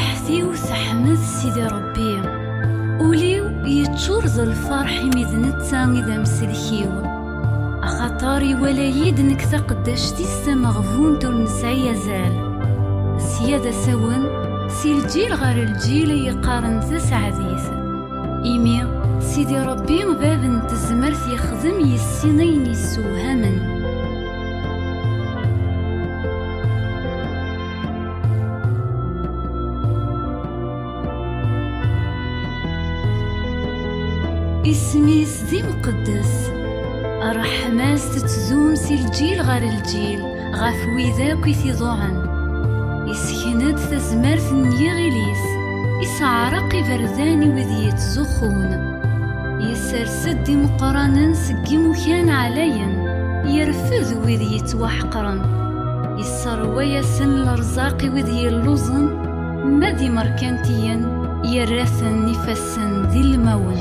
فرحتي وتحمد سيدي ربي، وليو يتشور ذا الفرح ميدنتا إذا مسلكيو، أخطاري ولا يدنك تقدشتي السمغفون تول نسعي زال، سيادة سون سي الجيل غير الجيل يقارن تسعديث، إيمي سيدي ربي باب تزمرت يخدم يسينين يسوهمن. اسمي سدي مقدس، الرحماس تتزوم سي الجيل غير الجيل، غاف ويذاك يثيضوعن، يسكند تزمرت نيغيليس، يسعرق برداني وذي يتزخون، يسرسد مقرانا سقي مكان عليا، يرفذ وذي يتوحقرن، يسروى يسن الرزاق وذي اللوزن، ماذي مركنتيا يرثن نفسن ذي المون.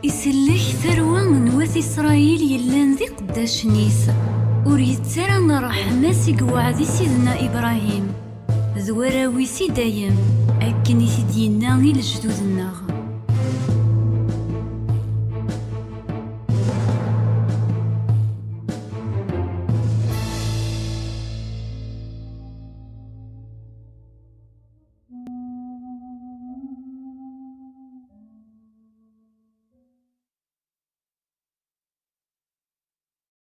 يسلك ثروة من وث إسرائيل يلان ذي قداش نيس، وريد ترى رحمة سيقوعدي سيدنا إبراهيم، ذوراوي سيدايم أكن يسيدينا لجدودنا.